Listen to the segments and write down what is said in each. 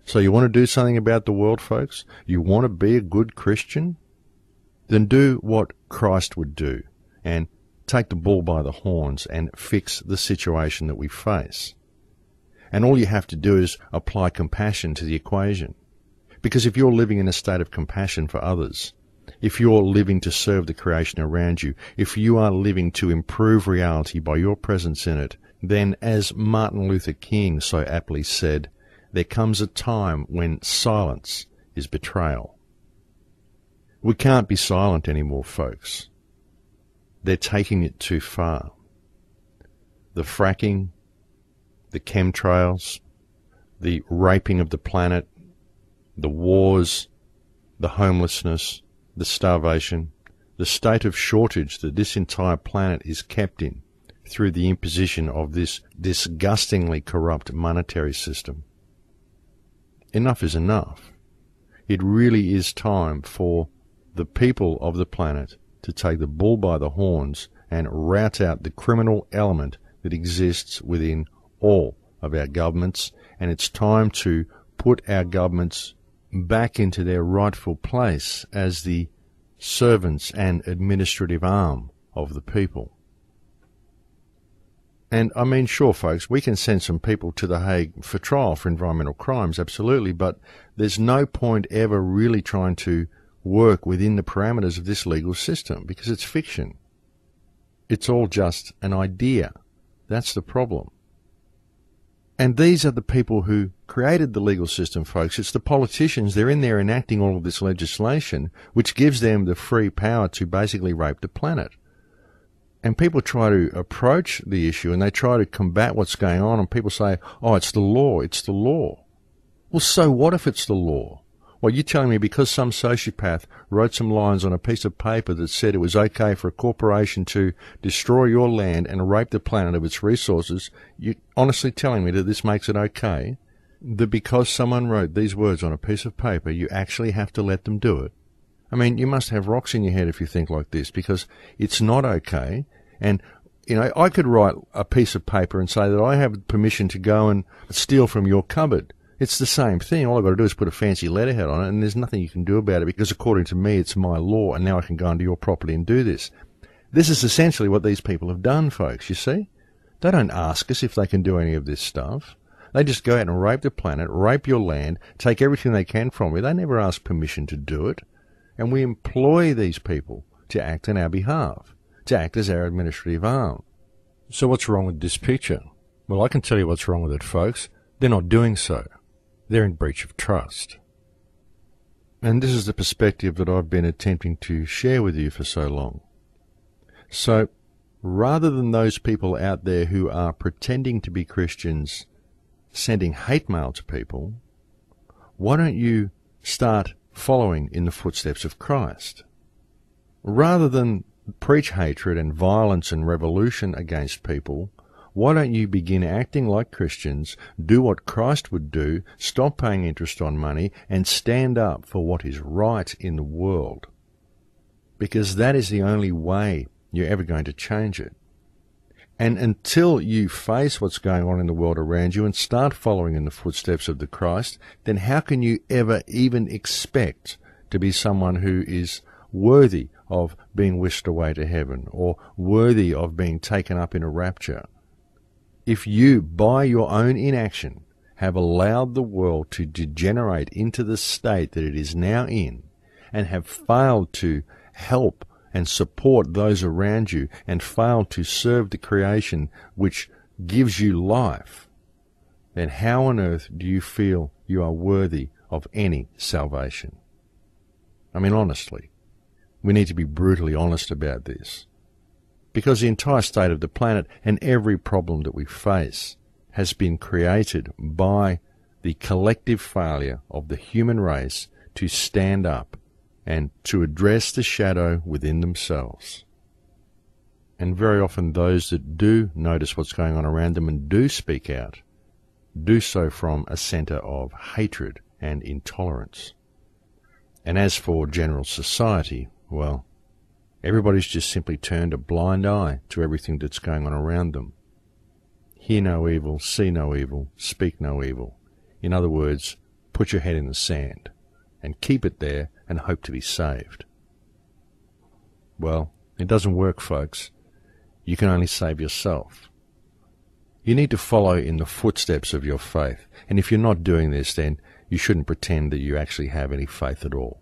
So you want to do something about the world, folks? You want to be a good Christian? Then do what Christ would do and take the bull by the horns and fix the situation that we face. And all you have to do is apply compassion to the equation. Because if you're living in a state of compassion for others, if you're living to serve the creation around you, if you are living to improve reality by your presence in it, then as Martin Luther King so aptly said, there comes a time when silence is betrayal. We can't be silent anymore, folks. They're taking it too far. The fracking, the chemtrails, the raping of the planet, the wars, the homelessness, the starvation, the state of shortage that this entire planet is kept in through the imposition of this disgustingly corrupt monetary system. Enough is enough. It really is time for the people of the planet to take the bull by the horns and rout out the criminal element that exists within all of our governments, and it's time to put our governments back into their rightful place as the servants and administrative arm of the people. And I mean, sure, folks, we can send some people to The Hague for trial for environmental crimes, absolutely, but there's no point ever really trying to work within the parameters of this legal system because it's fiction. It's all just an idea. That's the problem. And these are the people who created the legal system, folks. It's the politicians. They're in there enacting all of this legislation, which gives them the free power to basically rape the planet. And people try to approach the issue and they try to combat what's going on, and people say, oh, it's the law, it's the law. Well, so what if it's the law? Well, you're telling me because some sociopath wrote some lines on a piece of paper that said it was okay for a corporation to destroy your land and rape the planet of its resources, you're honestly telling me that this makes it okay? That because someone wrote these words on a piece of paper, you actually have to let them do it? I mean, you must have rocks in your head if you think like this, because it's not okay. And, you know, I could write a piece of paper and say that I have permission to go and steal from your cupboard. It's the same thing. All I've got to do is put a fancy letterhead on it, and there's nothing you can do about it because according to me, it's my law, and now I can go onto your property and do this. This is essentially what these people have done, folks, you see? They don't ask us if they can do any of this stuff. They just go out and rape the planet, rape your land, take everything they can from you. They never ask permission to do it. And we employ these people to act on our behalf, to act as our administrative arm. So what's wrong with this picture? Well, I can tell you what's wrong with it, folks. They're not doing so. They're in breach of trust. And this is the perspective that I've been attempting to share with you for so long. So, rather than those people out there who are pretending to be Christians sending hate mail to people, why don't you start following in the footsteps of Christ? Rather than preach hatred and violence and revolution against people, why don't you begin acting like Christians, do what Christ would do, stop paying interest on money, and stand up for what is right in the world? Because that is the only way you're ever going to change it. And until you face what's going on in the world around you and start following in the footsteps of the Christ, then how can you ever even expect to be someone who is worthy of being whisked away to heaven or worthy of being taken up in a rapture? If you, by your own inaction, have allowed the world to degenerate into the state that it is now in, and have failed to help and support those around you, and failed to serve the creation which gives you life, then how on earth do you feel you are worthy of any salvation? I mean, honestly, we need to be brutally honest about this. Because the entire state of the planet and every problem that we face has been created by the collective failure of the human race to stand up and to address the shadow within themselves. And very often those that do notice what's going on around them and do speak out, do so from a centre of hatred and intolerance. And as for general society, well, everybody's just simply turned a blind eye to everything that's going on around them. Hear no evil, see no evil, speak no evil. In other words, put your head in the sand and keep it there and hope to be saved. Well, it doesn't work, folks. You can only save yourself. You need to follow in the footsteps of your faith, and if you're not doing this, then you shouldn't pretend that you actually have any faith at all,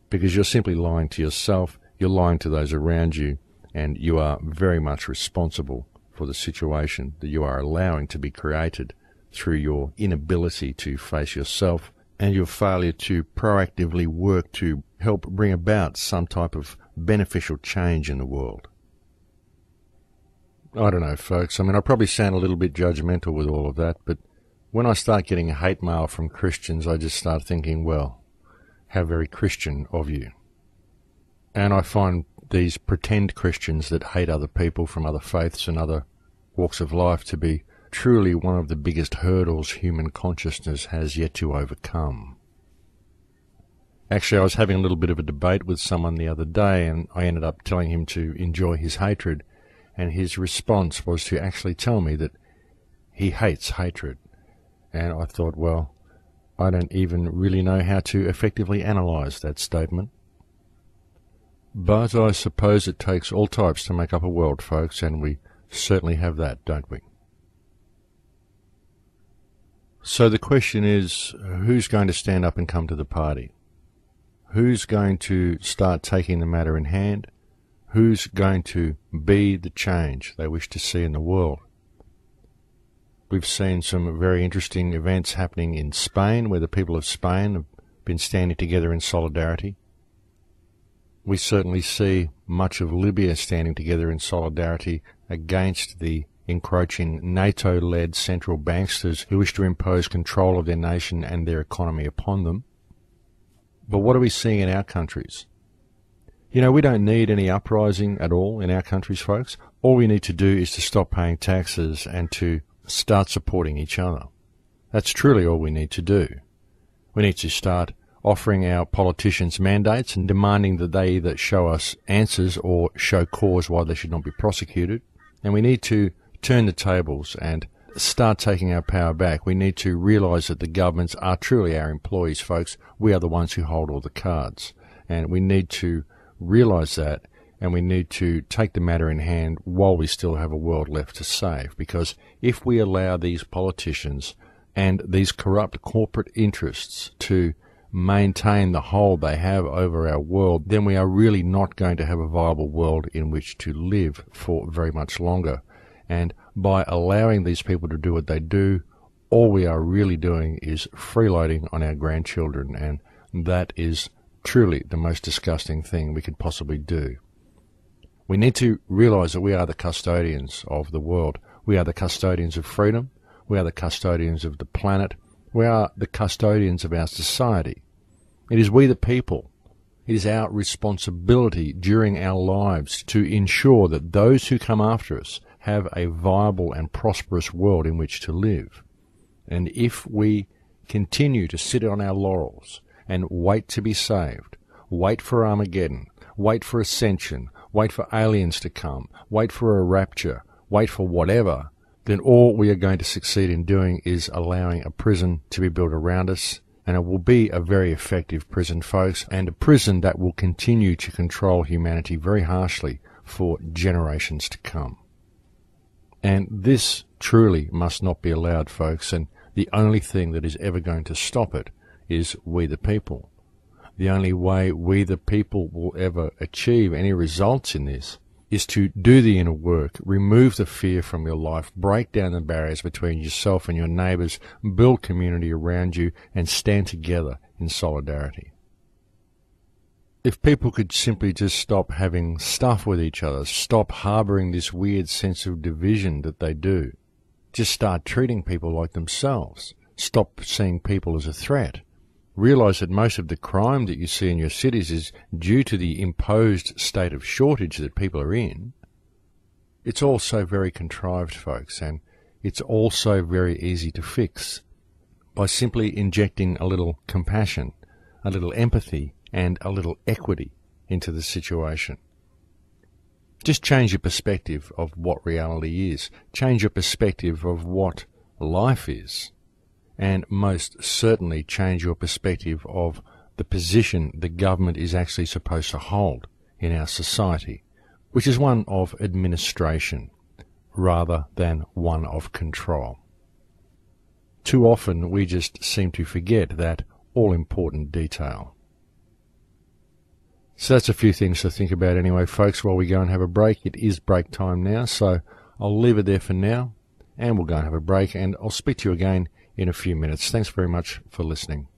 because you're simply lying to yourself, you're lying to those around you, and you are very much responsible for the situation that you are allowing to be created through your inability to face yourself and your failure to proactively work to help bring about some type of beneficial change in the world. I don't know, folks. I probably sound a little bit judgmental with all of that, but when I start getting hate mail from Christians, I just start thinking, well, how very Christian of you. And I find these pretend Christians that hate other people from other faiths and other walks of life to be truly one of the biggest hurdles human consciousness has yet to overcome. Actually, I was having a little bit of a debate with someone the other day, and I ended up telling him to enjoy his hatred, and his response was to actually tell me that he hates hatred. And I thought, well, I don't even really know how to effectively analyse that statement. But I suppose it takes all types to make up a world, folks, and we certainly have that, don't we? So the question is, who's going to stand up and come to the party? Who's going to start taking the matter in hand? Who's going to be the change they wish to see in the world? We've seen some very interesting events happening in Spain, where the people of Spain have been standing together in solidarity. We certainly see much of Libya standing together in solidarity against the encroaching NATO-led central banksters who wish to impose control of their nation and their economy upon them. But what are we seeing in our countries? You know, we don't need any uprising at all in our countries, folks. All we need to do is to stop paying taxes and to start supporting each other. That's truly all we need to do. We need to start offering our politicians mandates and demanding that they either show us answers or show cause why they should not be prosecuted. And we need to turn the tables and start taking our power back. We need to realise that the governments are truly our employees, folks. We are the ones who hold all the cards. And we need to realise that, and we need to take the matter in hand while we still have a world left to save. Because if we allow these politicians and these corrupt corporate interests to maintain the hold they have over our world, then we are really not going to have a viable world in which to live for very much longer. And by allowing these people to do what they do, all we are really doing is freeloading on our grandchildren, and that is truly the most disgusting thing we could possibly do. We need to realise that we are the custodians of the world. We are the custodians of freedom. We are the custodians of the planet. We are the custodians of our society. It is we the people. It is our responsibility during our lives to ensure that those who come after us have a viable and prosperous world in which to live. And if we continue to sit on our laurels and wait to be saved, wait for Armageddon, wait for ascension, wait for aliens to come, wait for a rapture, wait for whatever, then all we are going to succeed in doing is allowing a prison to be built around us. And it will be a very effective prison, folks, and a prison that will continue to control humanity very harshly for generations to come. And this truly must not be allowed, folks, and the only thing that is ever going to stop it is we the people. The only way we the people will ever achieve any results in this is to do the inner work, remove the fear from your life, break down the barriers between yourself and your neighbours, build community around you, and stand together in solidarity. If people could simply just stop having stuff with each other, stop harbouring this weird sense of division that they do, just start treating people like themselves, stop seeing people as a threat, realise that most of the crime that you see in your cities is due to the imposed state of shortage that people are in, it's all so very contrived, folks, and it's also very easy to fix by simply injecting a little compassion, a little empathy, and a little equity into the situation. Just change your perspective of what reality is. Change your perspective of what life is. and most certainly change your perspective of the position the government is actually supposed to hold in our society, which is one of administration rather than one of control. Too often we just seem to forget that all-important detail. So that's a few things to think about anyway, folks, while we go and have a break. It is break time now, so I'll leave it there for now, and we'll go and have a break, and I'll speak to you again in a few minutes. Thanks very much for listening.